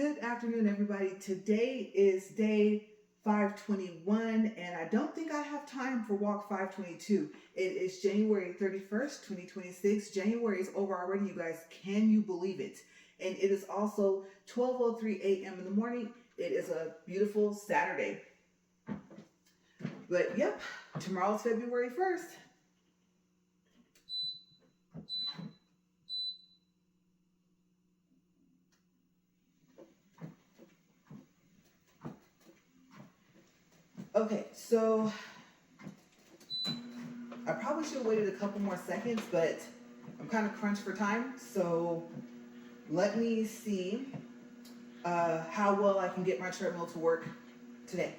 Good afternoon, everybody. Today is day 521, and I don't think I have time for walk 522. It is January 31st, 2026. January is over already, you guys. Can you believe it? And it is also 12:03 a.m. in the morning. It is a beautiful Saturday. But yep, tomorrow's February 1st. Okay, so I probably should have waited a couple more seconds, but I'm kind of crunched for time. So let me see how well I can get my treadmill to work today.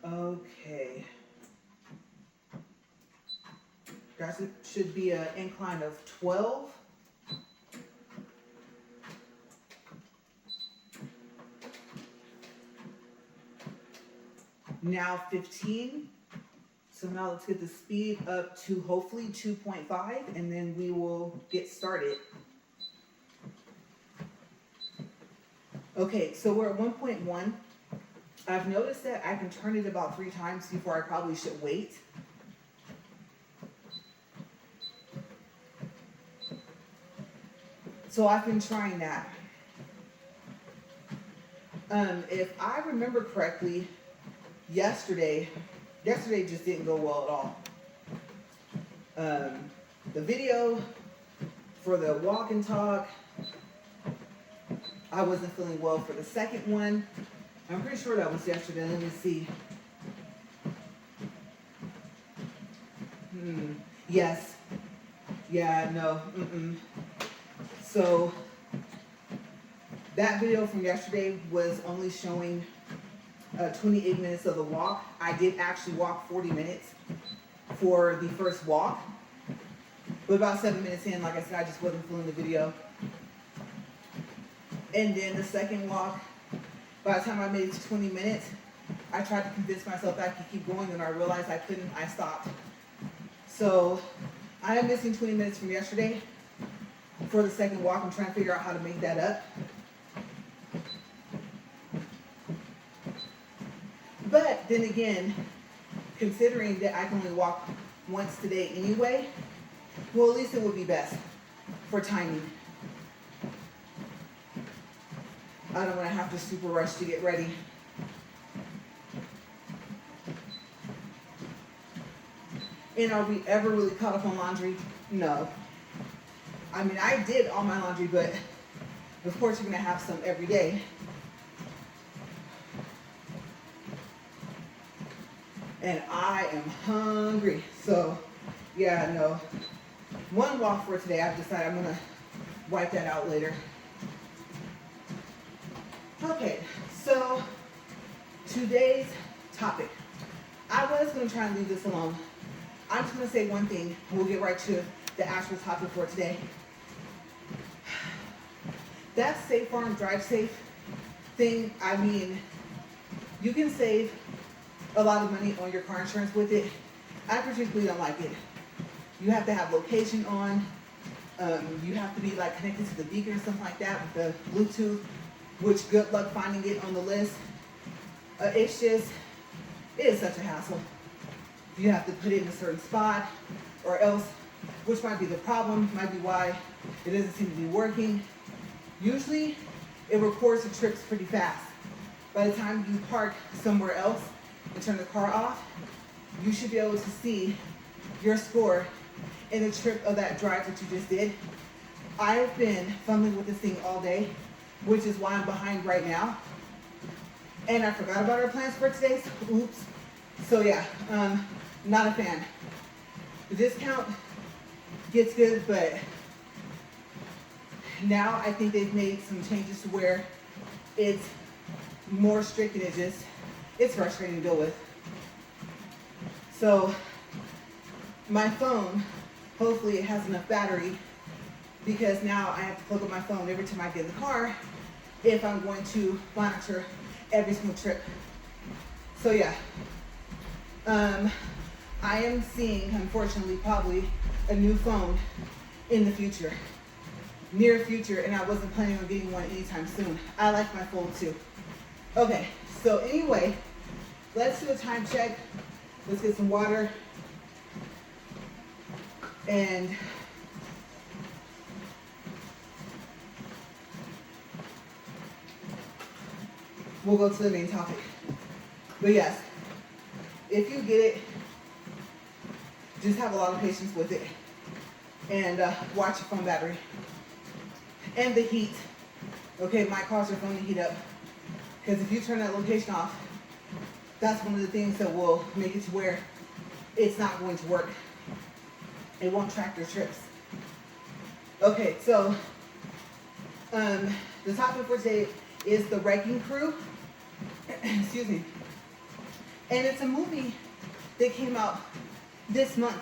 Okay. Guys, it should be an incline of 12. Now 15. So now let's get the speed up to hopefully 2.5, and then we will get started. Okay, so we're at 1.1. I've noticed that I can turn it about 3 times before I probably should wait. So I've been trying that. If I remember correctly, yesterday just didn't go well at all. The video for the walk and talk, I wasn't feeling well for the second one. I'm pretty sure that was yesterday. Let me see. Yes. Yeah, no. So that video from yesterday was only showing 28 minutes of the walk. I did actually walk 40 minutes for the first walk. But about 7 minutes in, like I said, I just wasn't feeling the video. And then the second walk, by the time I made it to 20 minutes, I tried to convince myself I could keep going, and I realized I couldn't. I stopped. So I am missing 20 minutes from yesterday for the second walk. I'm trying to figure out how to make that up. But then again, considering that I can only walk once today anyway, well, at least it would be best for timing. I don't want to have to super rush to get ready. And are we ever really caught up on laundry? No. I mean, I did all my laundry, but of course you're going to have some every day. And I am hungry. So, yeah, no. One walk for today. I've decided I'm going to wipe that out later. Okay, so today's topic. I was going to try and leave this alone. I'm just going to say one thing, and we'll get right to the actual topic for today. That State Farm Drive Safe thing, I mean, you can save a lot of money on your car insurance with it. I particularly don't like it. You have to have location on. You have to be like connected to the beacon or something like that with the Bluetooth, which good luck finding it on the list. It is such a hassle. You have to put it in a certain spot or else, which might be the problem, might be why it doesn't seem to be working. Usually it records the trips pretty fast. By the time you park somewhere else and turn the car off, you should be able to see your score in the trip of that drive that you just did. I've been fumbling with this thing all day, which is why I'm behind right now. And I forgot about our plans for today, so oops. So yeah, not a fan. The discount gets good, but now I think they've made some changes to where it's more strict, and it's frustrating to deal with. So my phone, hopefully it has enough battery, because now I have to plug up my phone every time I get in the car if I'm going to monitor every single trip. So yeah, I am seeing, unfortunately, probably a new phone in the future, near future, and I wasn't planning on getting one anytime soon. I like my Fold too. Okay, so anyway, let's do a time check. Let's get some water. And we'll go to the main topic. But yes, if you get it, just have a lot of patience with it. And watch your phone battery. And the heat. Okay, it might cause your phone to heat up. Because if you turn that location off, that's one of the things that will make it to where it's not going to work. It won't track your trips. Okay, so the topic for today is The Wrecking Crew. Excuse me. And it's a movie that came out this month.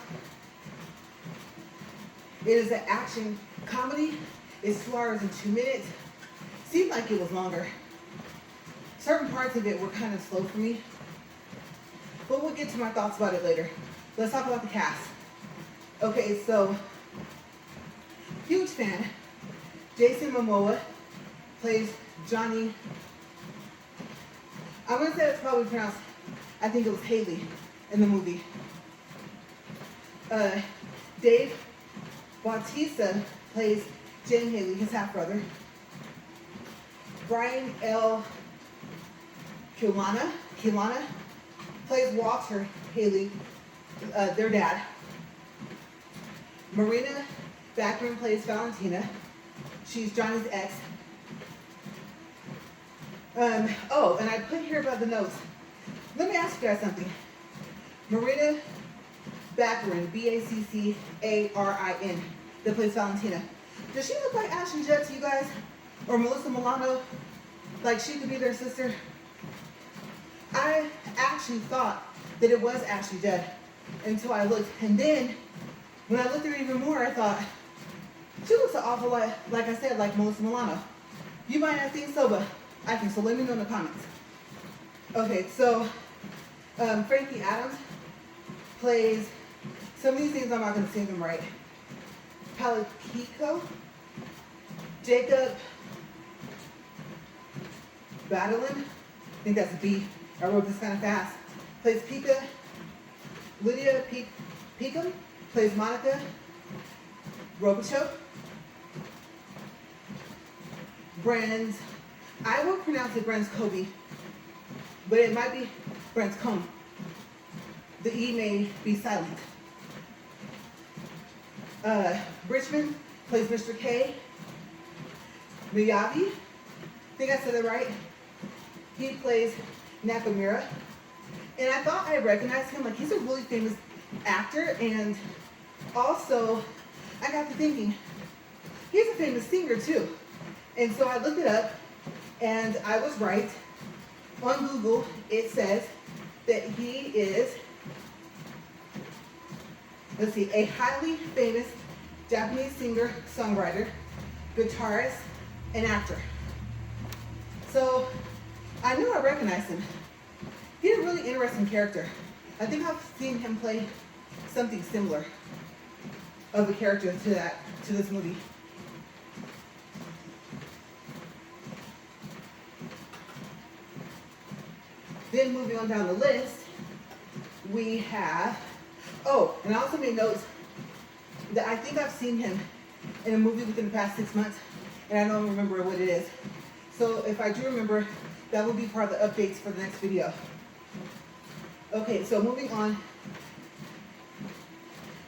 It is an action comedy. It's 2 hours and 2 minutes. Seemed like it was longer. Certain parts of it were kind of slow for me. But we'll get to my thoughts about it later. Let's talk about the cast. Okay, so, huge fan. Jason Momoa plays Johnny. I'm going to say it's probably pronounced, I think it was Haley in the movie. Dave Bautista plays Jane Haley, his half-brother. Brian L. Kilana plays Walter Haley, their dad. Marina Baccarin plays Valentina. She's Johnny's ex. Oh, and I put here about the notes. Let me ask you guys something. Marina Baccarin, Baccarin, that plays Valentina. Does she look like Ashton Judd to you guys? Or Melissa Milano? Like she could be their sister? I actually thought that it was Ashley Judd until I looked. And then, when I looked at her even more, I thought, she looks an awful lot, like I said, like Melissa Milano. You might not think so, but I think so. Let me know in the comments. Okay, so Frankie Adams plays, some of these things I'm not going to say them right. Paliquico. Jacob Batalin, I think that's a B. I wrote this kind of fast. Plays Pika. Lydia Peekum plays Monica Robichuk. Brands, I will pronounce it Brands Kobe, but it might be Brands Combe. The E may be silent. Bridgman plays Mr. K. Miyavi, I think I said that right. He plays Nakamura. And I thought I recognized him, like he's a really famous actor, and also I got to thinking, he's a famous singer too. And so I looked it up, and I was right. On Google, it says that he is, let's see, a highly famous Japanese singer, songwriter, guitarist, and actor. So I knew I recognized him. He's a really interesting character. I think I've seen him play something similar of a character to this movie. Then moving on down the list, we have, oh, and I also made notes that I think I've seen him in a movie within the past 6 months, and I don't remember what it is. So if I do remember, that will be part of the updates for the next video. Okay, so moving on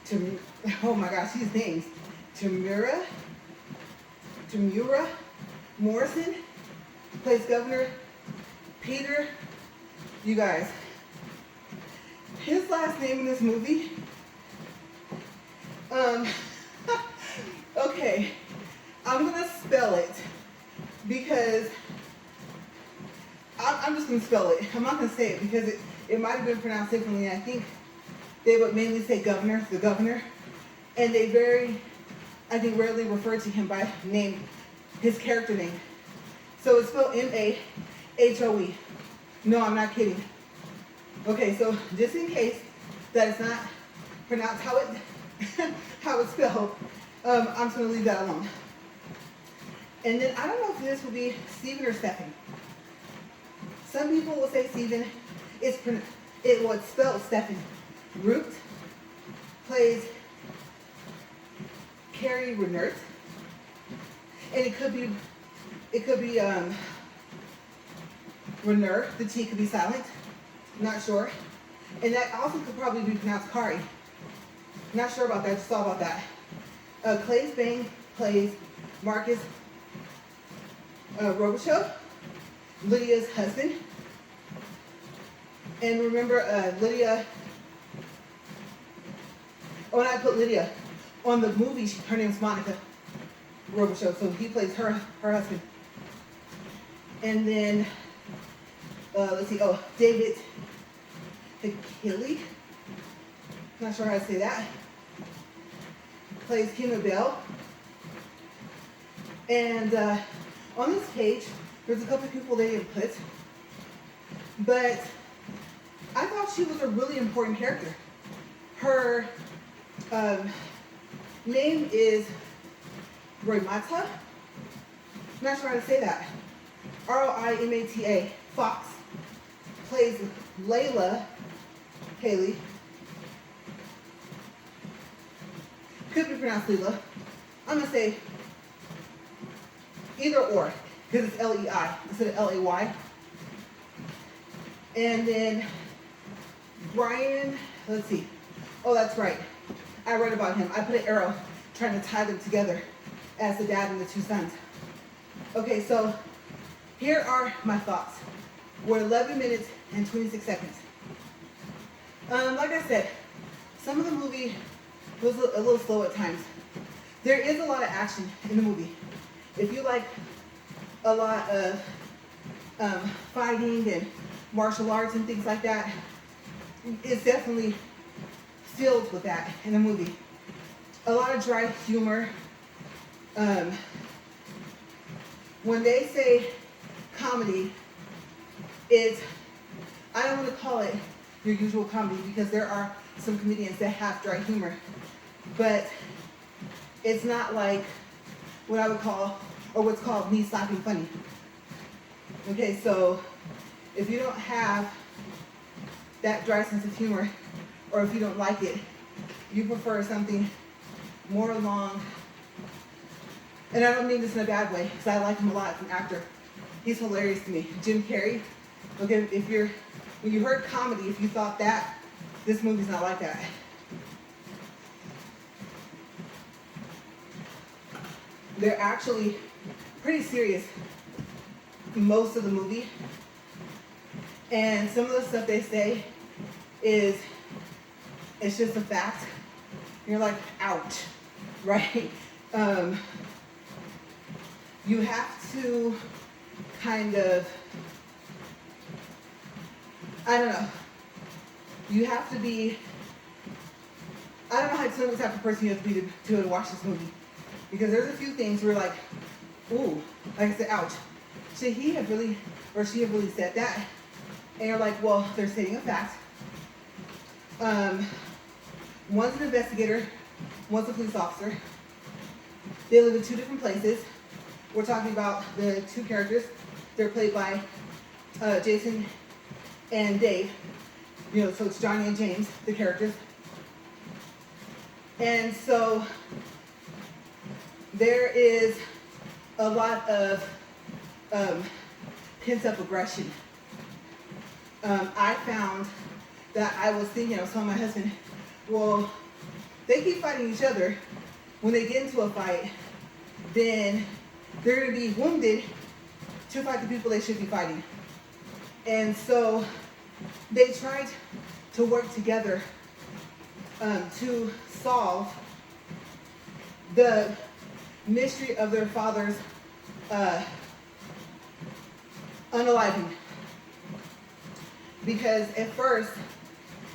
to, oh my gosh, these names. Tamura Morrison plays Governor Peter. You guys, his last name in this movie, okay, I'm gonna spell it because I'm just gonna spell it. I'm not gonna say it because it might have been pronounced differently. I think they would mainly say governor, the governor, and they rarely refer to him by name, his character name. So it's spelled M-A-H-O-E. No, I'm not kidding. Okay, so just in case that it's not pronounced how it how it's spelled, I'm just gonna leave that alone. And then I don't know if this will be Stephen or Stephen. Some people will say Stephen. It's spelled Stephen. Root plays Carrie Renert, and it could be Renert. The T could be silent. Not sure. And that also could probably be pronounced Kari. Not sure about that. Just thought about that. Clay's Bang plays Marcus Robichaud, Lydia's husband. And remember, Lydia, when I put Lydia on the movie, her name's Monica Robichaud, so he plays her husband. And then, let's see, David Hickley, not sure how to say that, plays Kima Bell. And on this page, there's a couple people they didn't put, but I thought she was a really important character. Her name is Roimata. Not sure how to say that. Roimata. Fox plays Layla Haley. Could be pronounced Leela. I'm gonna say either or, because it's Lei instead of Lay. And then Brian, let's see. Oh, that's right. I read about him. I put an arrow trying to tie them together as the dad and the two sons. Okay, so here are my thoughts. We're 11 minutes and 26 seconds. Like I said, some of the movie was a little slow at times. There is a lot of action in the movie. If you like a lot of fighting and martial arts and things like that, it's definitely filled with that in the movie. A lot of dry humor. When they say comedy, I don't want to call it your usual comedy because there are some comedians that have dry humor, but it's not like what I would call, or what's called knee slapping funny. Okay, so if you don't have that dry sense of humor, or if you don't like it, you prefer something more along, and I don't mean this in a bad way, because I like him a lot as an actor. He's hilarious to me. Jim Carrey. Okay, when you heard comedy, if you thought that, this movie's not like that. They're actually pretty serious most of the movie. And some of the stuff they say it's just a fact. You're like, ouch, right? You have to kind of, I don't know. You have to be, I don't know how to tell what type of person you have to be to watch this movie. Because there's a few things where like, ooh, like I said, ouch. Should he have really, or she have really said that? And you're like, well, they're stating a fact. One's an investigator, one's a police officer. They live in two different places. We're talking about the two characters. They're played by Jason and Dave. You know, so it's Johnny and James, the characters. And so there is a lot of pent-up aggression. I found that I was thinking, I was telling my husband, well, they keep fighting each other. When they get into a fight, then they're going to be wounded to fight the people they should be fighting. And so they tried to work together to solve the mystery of their father's unaliving. Because at first,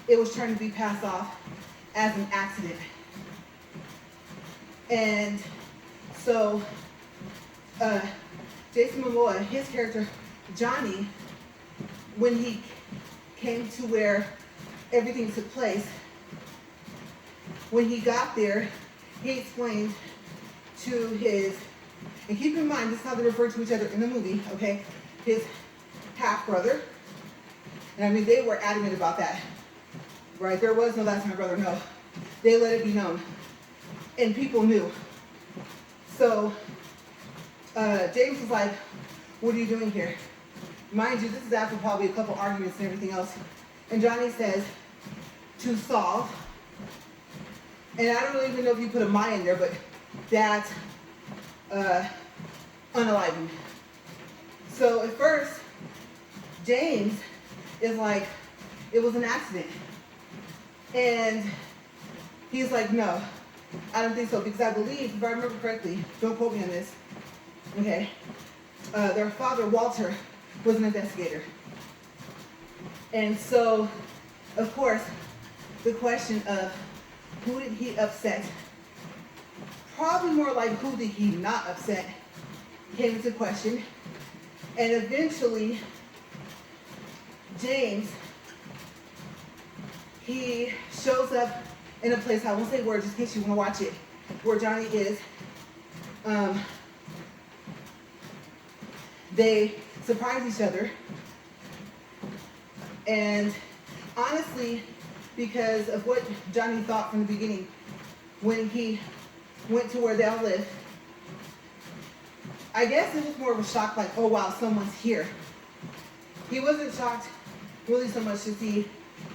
it was trying to be passed off as an accident. And so, Jason Momoa, his character, Johnny, when he came to where everything took place, when he got there, he explained to his, and keep in mind, this is how they refer to each other in the movie, okay? His half-brother. And I mean, they were adamant about that, right? There was no that's my brother, no. They let it be known. And people knew. So, James was like, what are you doing here? Mind you, this is after probably a couple arguments and everything else. And Johnny says, to solve. And I don't even know if you put a my in there, but that unaliving. So at first, James is like, it was an accident. And he's like, no, I don't think so, because I believe, if I remember correctly, don't quote me on this, okay, their father, Walter, was an investigator. And so, of course, the question of who did he upset, probably more like who did he not upset, came into question. And eventually, James, he shows up in a place, I won't say where, just in case you want to watch it, where Johnny is. They surprise each other. And honestly, because of what Johnny thought from the beginning, when he went to where they all live, I guess it was more of a shock, like, oh wow, someone's here. He wasn't shocked really so much to see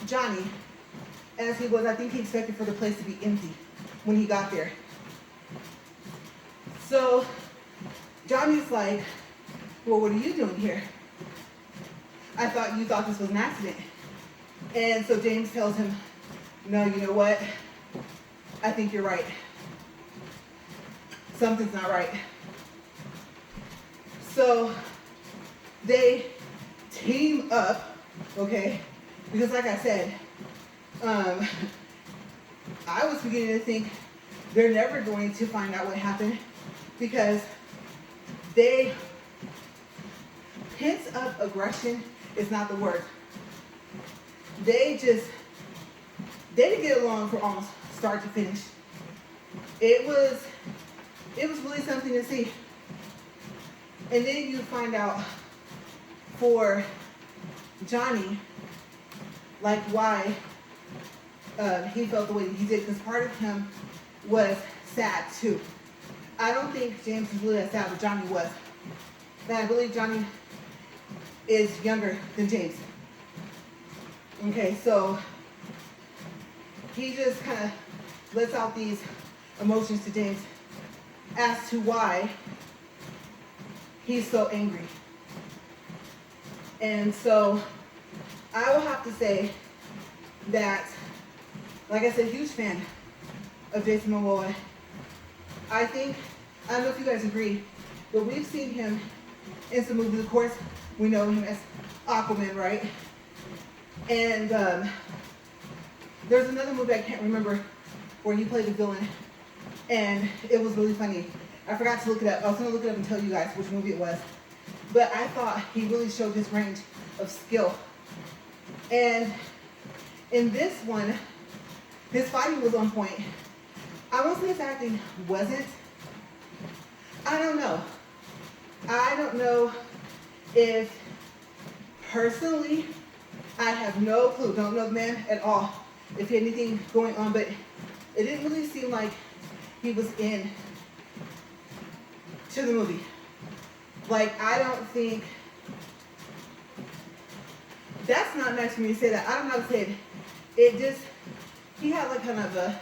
Johnny as he was, I think he expected for the place to be empty when he got there. So Johnny's like, well, what are you doing here? I thought you thought this was an accident. And so James tells him, no, you know what? I think you're right. Something's not right. So they team up, okay? Because like I said, I was beginning to think they're never going to find out what happened, because they, hints of aggression is not the word. They didn't get along from almost start to finish. It was really something to see. And then you find out for Johnny, like why he felt the way he did, because part of him was sad too. I don't think James was really as sad as Johnny was. And I believe Johnny is younger than James. Okay, so he just kind of lets out these emotions to James as to why he's so angry. And so I will have to say that, like I said, huge fan of Jason Momoa. I don't know if you guys agree, but we've seen him in some movies. Of course, we know him as Aquaman, right? And there's another movie I can't remember where he played the villain, and it was really funny. I forgot to look it up. I was going to look it up and tell you guys which movie it was. But I thought he really showed his range of skill. And in this one, his fighting was on point. I won't say his acting wasn't. I don't know. I don't know if, personally, I have no clue. Don't know the man at all, if he had anything going on. But it didn't really seem like he was in to the movie. Like, I don't think, that's not nice for me to say that. I don't know how to say it. It just, he had like kind of a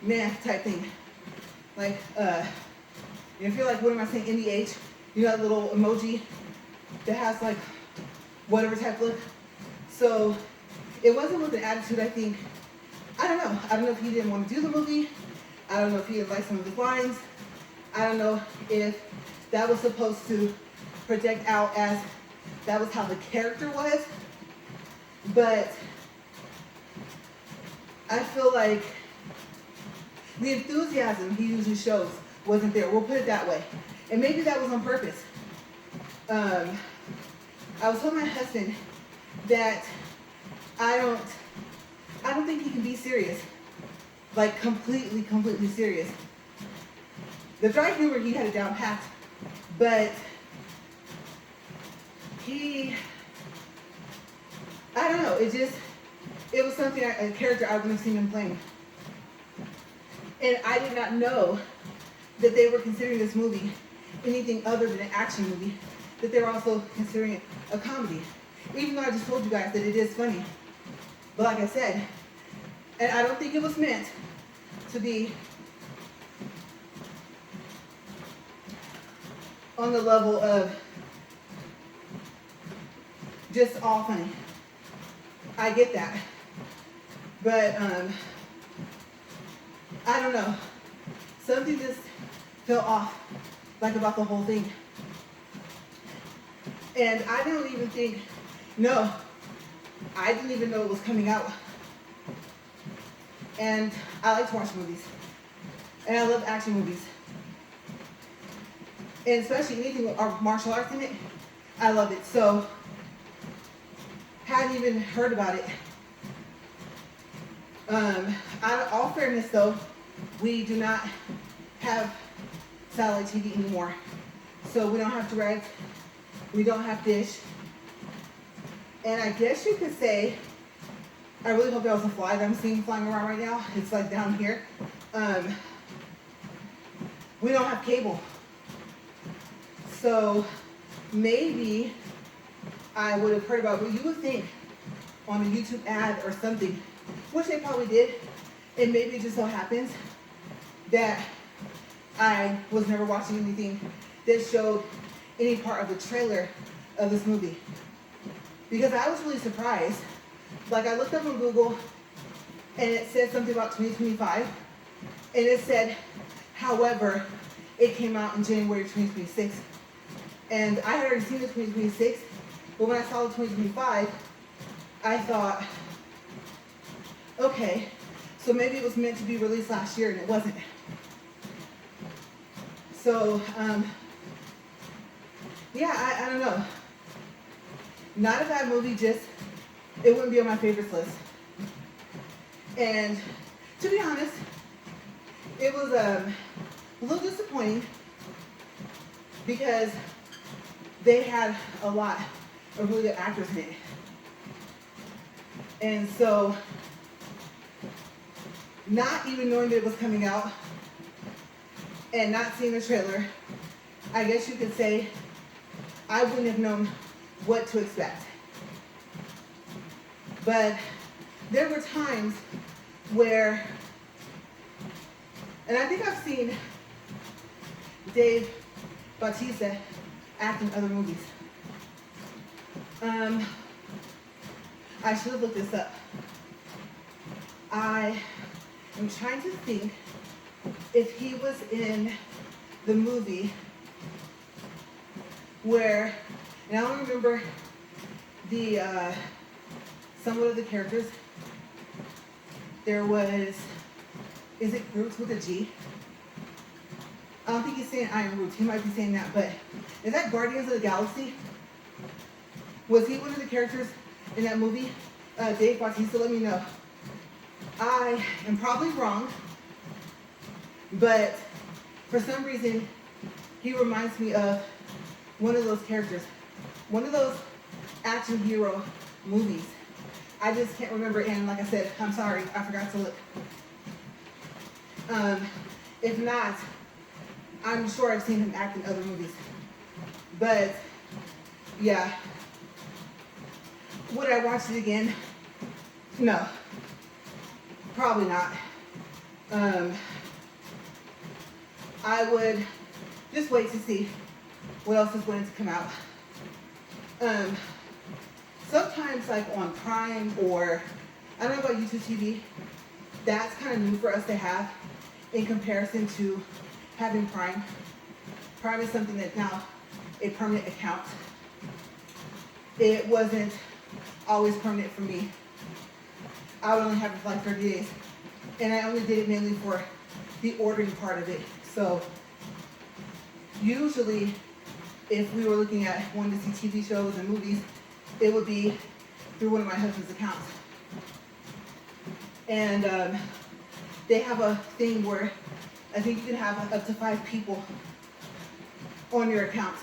man type thing. Like, if you're like, what am I saying, NDH, you know that little emoji that has like whatever type look. So it wasn't with an attitude, I think. I don't know. I don't know if he didn't want to do the movie. I don't know if he didn't like some of the lines. I don't know if that was supposed to project out as that was how the character was. But I feel like the enthusiasm he usually shows wasn't there. We'll put it that way. And maybe that was on purpose. I was telling my husband that I don't think he can be serious. Like completely serious. The dry humor, he had it down packed, but I don't know, it was something, a character I wouldn't have seen him playing. And I did not know that they were considering this movie anything other than an action movie, that they were also considering it a comedy. Even though I just told you guys that it is funny. But like I said, and I don't think it was meant to be on the level of just all funny. I get that. But I don't know. Something just felt off, like about the whole thing. And I don't even think, no, I didn't even know it was coming out. And I like to watch movies. And I love action movies. And especially anything with martial arts in it, I love it. So, hadn't even heard about it. Out of all fairness though, we do not have satellite TV anymore. So we don't have direct, we don't have dish. And I guess you could say, I really hope that was a fly that I'm seeing flying around right now. It's like down here. We don't have cable. So maybe I would have heard about what you would think on a YouTube ad or something, which they probably did. And maybe it just so happens that I was never watching anything that showed any part of the trailer of this movie. Because I was really surprised. Like I looked up on Google and it said something about 2025. And it said, however, it came out in January 2026. And I had already seen the 2026, but when I saw the 2025, I thought, okay, so maybe it was meant to be released last year and it wasn't. So, yeah, I don't know. Not a bad movie, just, it wouldn't be on my favorites list. And to be honest, it was a little disappointing because they had a lot of really good actors in it. And so, not even knowing that it was coming out and not seeing the trailer, I guess you could say I wouldn't have known what to expect. But there were times where, and I think I've seen Dave Bautista act in other movies. I should have looked this up. I am trying to think if he was in the movie where, and I don't remember the somewhat of the characters. There was, is it Roots with a G? I don't think he's saying Iron Roots. He might be saying that, but is that Guardians of the Galaxy? Was he one of the characters in that movie? Dave Bautista, let me know. I am probably wrong, but for some reason, he reminds me of one of those characters. One of those action hero movies. I just can't remember, and like I said, I'm sorry, I forgot to look. If not, I'm sure I've seen him act in other movies. But, yeah. Would I watch it again? No. Probably not. I would just wait to see what else is going to come out. Sometimes like on Prime or, I don't know about YouTube TV, that's kind of new for us to have in comparison to having Prime. Prime is something that's now a permanent account. It wasn't always permanent for me. I would only have it for like 30 days. And I only did it mainly for the ordering part of it. So usually if we were looking at wanting to see TV shows and movies, it would be through one of my husband's accounts. And they have a thing where I think you can have up to 5 people on your account,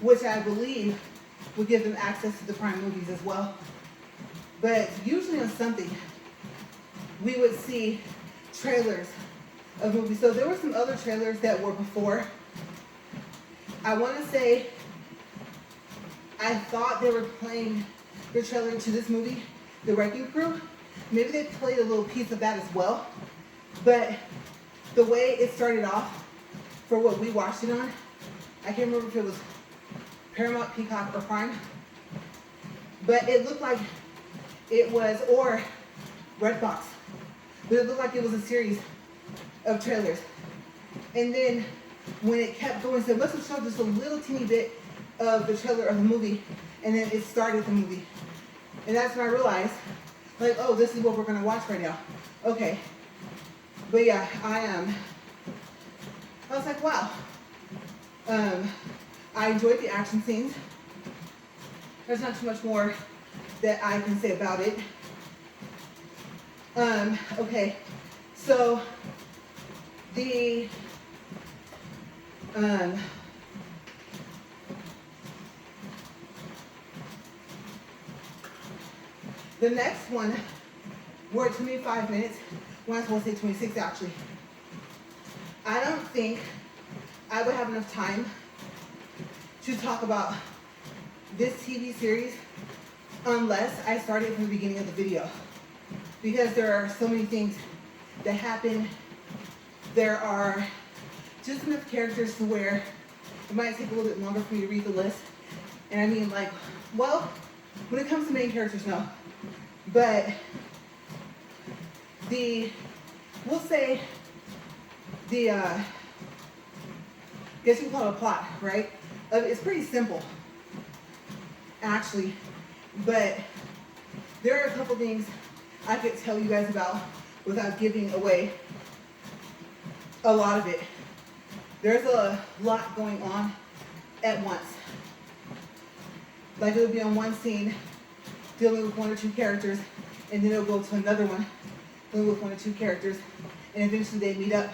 which I believe would give them access to the Prime movies as well. But usually on something, we would see trailers of movies. So there were some other trailers that were before. I want to say, I thought they were playing the trailer to this movie, The Wrecking Crew. Maybe they played a little piece of that as well. But the way it started off, for what we watched it on, I can't remember if it was Paramount, Peacock, or Prime. But it looked like it was, or Redbox. But it looked like it was a series of trailers. And then when it kept going, so it must have showed just a little teeny bit of the trailer of the movie, and then it started the movie. And that's when I realized, like, oh, this is what we're gonna watch right now. Okay. But yeah, I was like, wow. I enjoyed the action scenes. There's not too much more that I can say about it. Okay, so the next one were 25 minutes. Well, I was supposed to say 26 actually. I don't think I would have enough time to talk about this TV series unless I started from the beginning of the video, because there are so many things that happen. There are just enough characters to where it might take a little bit longer for me to read the list. And I mean, like, well, when it comes to main characters, no. But we'll say I guess you can call it a plot, right? It's pretty simple, actually. But there are a couple things I could tell you guys about without giving away a lot of it. There's a lot going on at once. Like, it'll be on one scene dealing with 1 or 2 characters, and then it'll go to another one dealing with 1 or 2 characters, and eventually they meet up.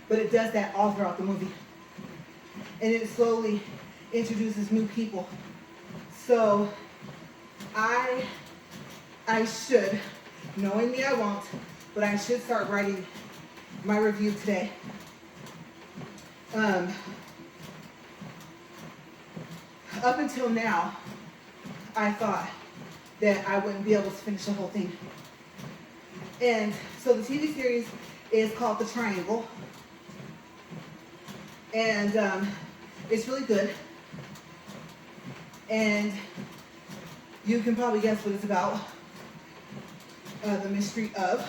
But it does that all throughout the movie. And it slowly introduces new people. So I should, knowing me I won't, but I should start writing my review today. Up until now, I thought that I wouldn't be able to finish the whole thing. And so the TV series is called The Triangle. And it's really good. And you can probably guess what it's about. The mystery of,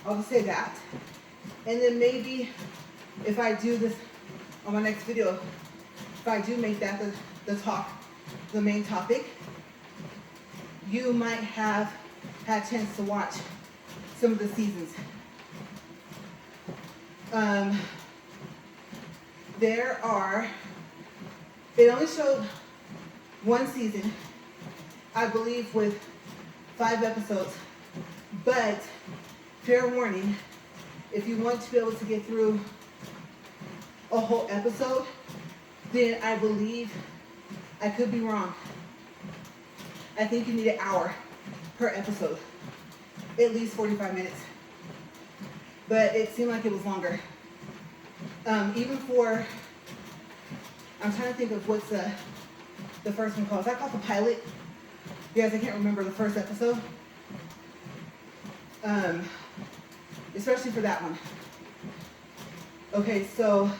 I'll just say that. And then maybe if I do this on my next video, if I do make that the main topic, you might have had a chance to watch some of the seasons. It only showed 1 season, I believe, with 5 episodes. But fair warning, if you want to be able to get through a whole episode, then I believe, I could be wrong, I think you need an hour per episode, at least 45 minutes. But it seemed like it was longer. Even for, I'm trying to think of what's the first one called. Is that called the pilot? Yes, I can't remember the first episode. Especially for that one. Okay, so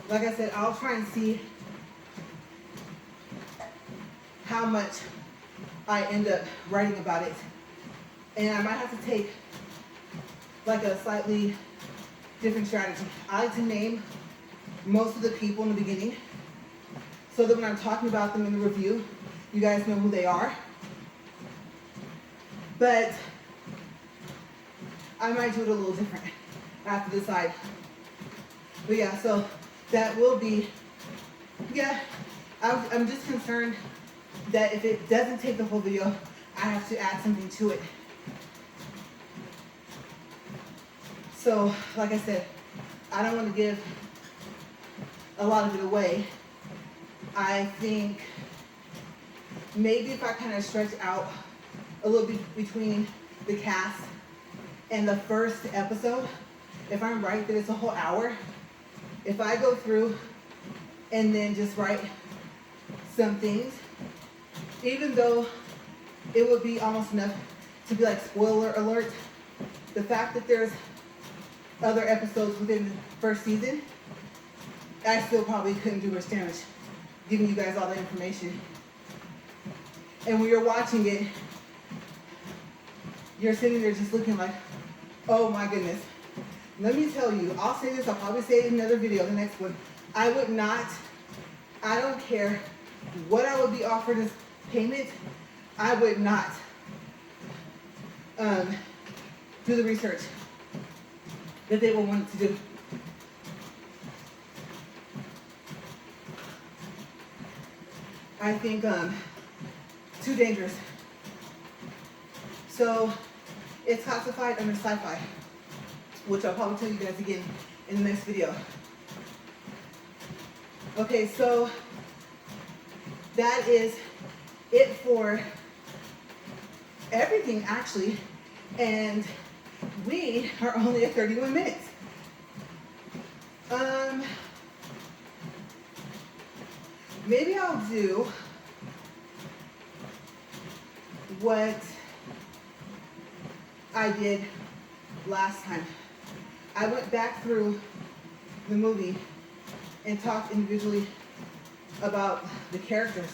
like I said, I'll try and see how much I end up writing about it. And I might have to take like a slightly different strategy. I like to name most of the people in the beginning so that when I'm talking about them in the review, you guys know who they are. But I might do it a little different. I have to decide. But yeah, so that will be, yeah, I'm just concerned that if it doesn't take the whole video, I have to add something to it. So, like I said, I don't want to give a lot of it away. I think maybe if I kind of stretch out a little bit between the cast and the first episode, if I'm right that it's a whole hour, if I go through and then just write some things, even though it would be almost enough to be like spoiler alert, the fact that there's other episodes within the first season, I still probably couldn't do much damage giving you guys all the information. And when you're watching it, you're sitting there just looking like, oh my goodness. Let me tell you, I'll say this, I'll probably say it in another video, the next one. I would not, I don't care what I would be offered as payment, I would not do the research that they will want to do. I think too dangerous. So it's classified under sci-fi, which I'll probably tell you guys again in the next video. Okay, so that is it for everything actually, and we are only at 31 minutes. Maybe I'll do what I did last time. I went back through the movie and talked individually about the characters.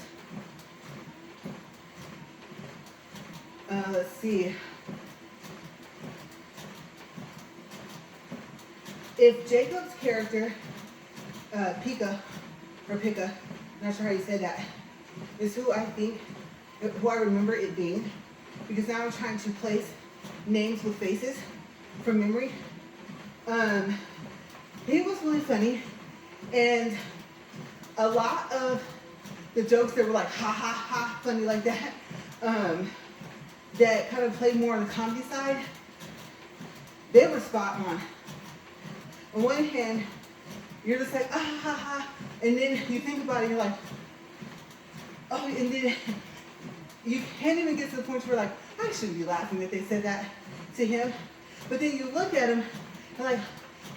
Let's see. If Jacob's character, Pika, not sure how you said that, is who I remember it being, because now I'm trying to place names with faces from memory. He was really funny, and a lot of the jokes that were like ha ha ha funny like that, that kind of played more on the comedy side, they were spot on. On one hand, you're just like, ah, ha, ha, and then you think about it, you're like, oh, and then you can't even get to the point where you're like, I shouldn't be laughing that they said that to him. But then you look at him, and like,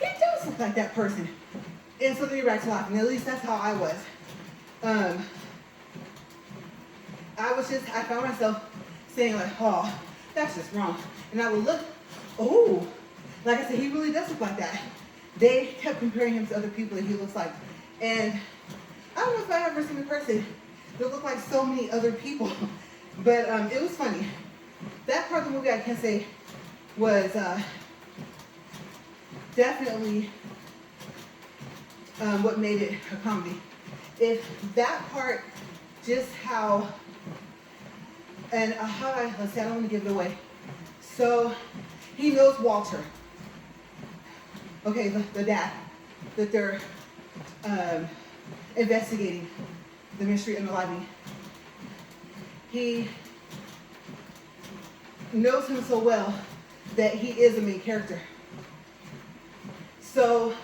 he does look like that person. And so then you're back to laughing. At least that's how I was. I found myself saying like, oh, that's just wrong. And I would look, oh, like I said, he really does look like that. They kept comparing him to other people that he looks like. And I don't know if I've ever seen a person that looked like so many other people. But it was funny. That part of the movie I can say was definitely what made it a comedy. If that part, just how, and let's see, I don't want to give it away. So he knows Walter. Okay, the dad, that they're investigating the mystery and the living. He knows him so well that he is a main character. So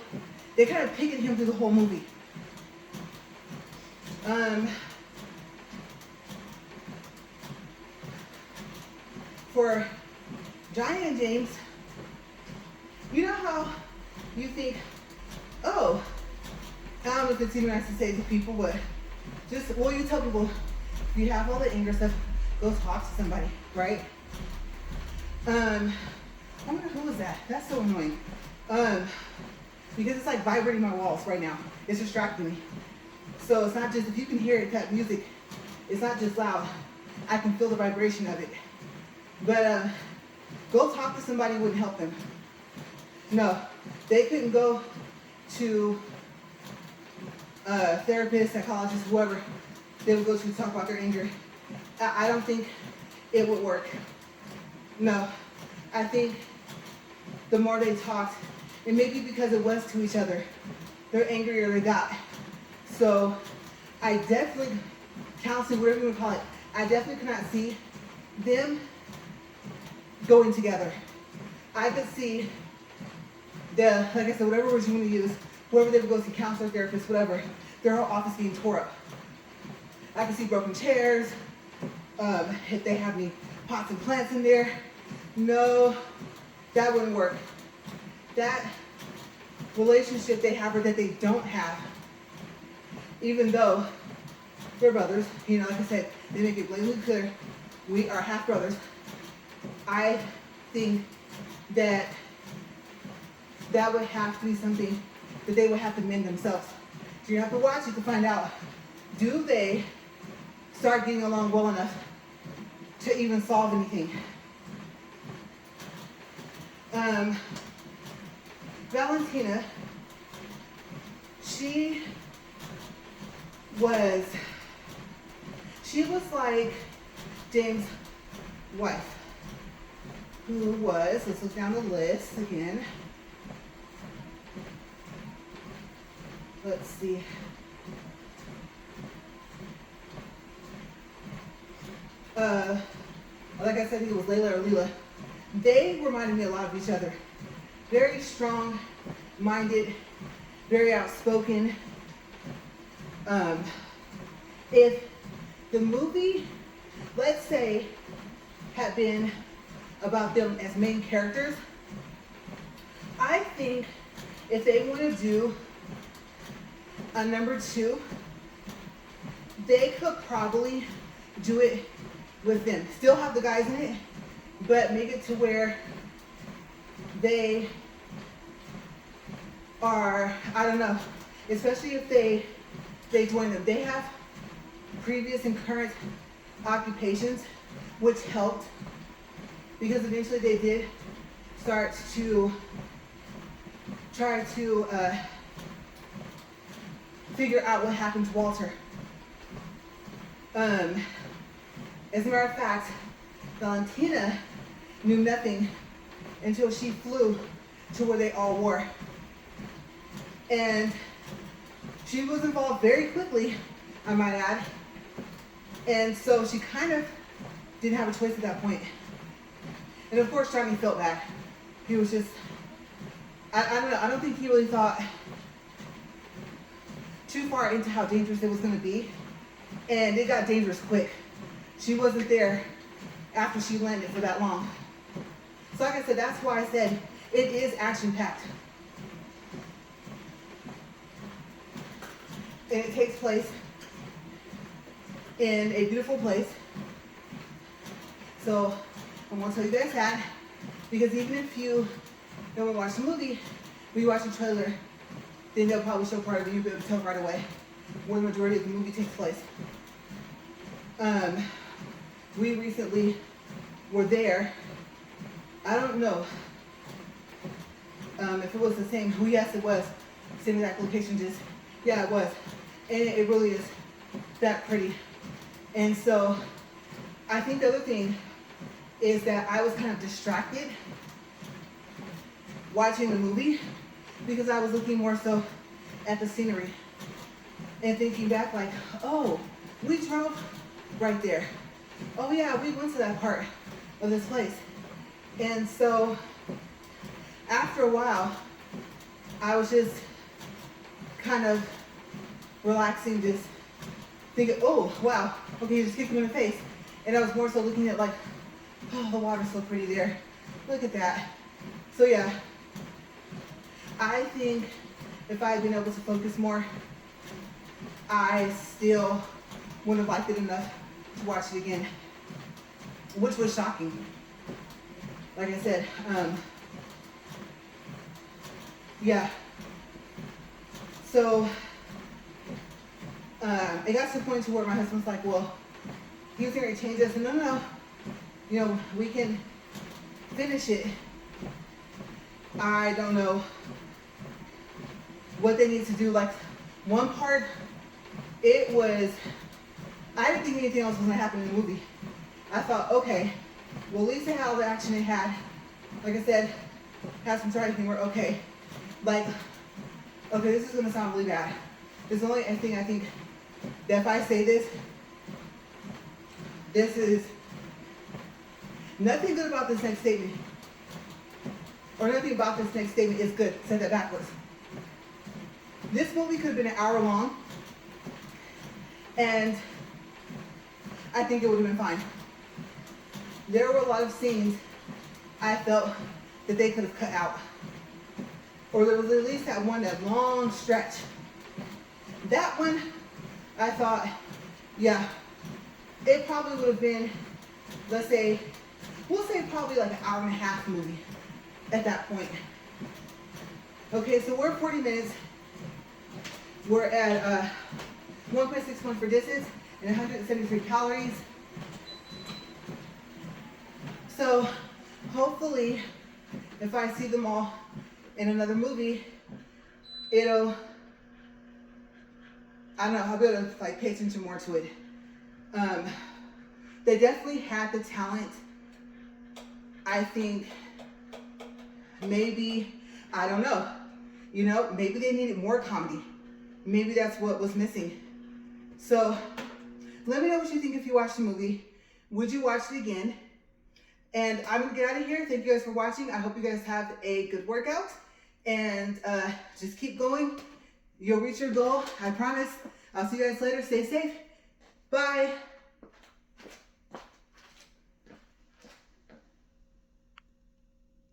they kind of picked him through the whole movie. For Johnny and James, you know how you think, oh, I don't know if it's even nice to say to people, but you tell people, if you have all the anger stuff, go talk to somebody, right? I wonder who was that? That's so annoying. Because it's like vibrating my walls right now. It's distracting me. So it's not just, if you can hear it, that music, it's not just loud. I can feel the vibration of it. But go talk to somebody wouldn't help them. No, they couldn't go to a therapist, psychologist, whoever they would go to talk about their anger. I don't think it would work. No, I think the more they talked, and maybe because it was to each other, the angrier they got. So I definitely, counseling, whatever you want to call it, I definitely could not see them going together. I could see like I said, whatever words you want to use, whoever they would go see, counselor, therapist, whatever, their whole office being tore up. I could see broken chairs, if they have any pots and plants in there. No, that wouldn't work. That relationship they have or that they don't have, even though they're brothers, like I said, they make it blatantly clear, we are half brothers. I think that would have to be something that they would have to mend themselves. So you have to watch it to find out, do they start getting along well enough to even solve anything? Valentina, she was like James' wife, who was, let's look down the list again. Let's see. Like I said, he was Layla or Leela. They reminded me a lot of each other. Very strong-minded, very outspoken. If the movie, let's say, had been about them as main characters, I think if they want to do a number 2, they could probably do it with them. Still have the guys in it, but make it to where they are, I don't know, especially if they join them. They have previous and current occupations, which helped, because eventually they did start to try to figure out what happened to Walter. As a matter of fact, Valentina knew nothing until she flew to where they all were. And she was involved very quickly, I might add. And so she kind of didn't have a choice at that point. And of course, Johnny felt bad. He was just, I don't know, I don't think he really thought too far into how dangerous it was going to be. And it got dangerous quick. She wasn't there after she landed for that long. So like I said, that's why I said it is action-packed. And it takes place in a beautiful place. So I'm going to tell you guys that, because even if you don't watch the movie, when you watch the trailer, then they'll probably show part of it, you'll be able to tell right away where the majority of the movie takes place. We recently were there. I don't know if it was the same. Oh, yes, it was. Same exact location, just, yeah, it was. And it really is that pretty. And so I think the other thing is that I was kind of distracted watching the movie because I was looking more so at the scenery and thinking back like, oh, we drove right there. Oh yeah, we went to that part of this place. And so after a while, I was just kind of relaxing, just thinking, oh wow, okay, you just kicked me in the face. And I was more so looking at like, oh, the water's so pretty there. Look at that. So yeah, I think if I had been able to focus more, I still wouldn't have liked it enough to watch it again, which was shocking. Like I said, yeah. So it got to the point to where my husband's like, well, he was going to change us, and no, we can finish it. I don't know what they need to do. Like one part, it was, I didn't think anything else was going to happen in the movie. I thought, okay, well, at least they had all the action they had. Like I said, had some try humor, okay. Like, okay, this is going to sound really bad. There's only thing I think that if I say this is Nothing good about this next statement, or nothing about this next statement is good. Said that backwards. This movie could have been an hour long, and I think it would have been fine. There were a lot of scenes I felt that they could have cut out. Or there was at least that long stretch. That one, I thought, yeah, it probably would have been, let's say, we'll say probably like an hour and a half movie at that point. Okay, so we're 40 minutes. We're at 1.61 for distance and 173 calories. So hopefully, if I see them all in another movie, I don't know, I'll be able to like pay attention more to it. They definitely had the talent. I think maybe, I don't know, maybe they needed more comedy. Maybe that's what was missing. So let me know what you think if you watched the movie. Would you watch it again? And I'm gonna get out of here. Thank you guys for watching. I hope you guys have a good workout. And just keep going. You'll reach your goal, I promise. I'll see you guys later. Stay safe. Bye.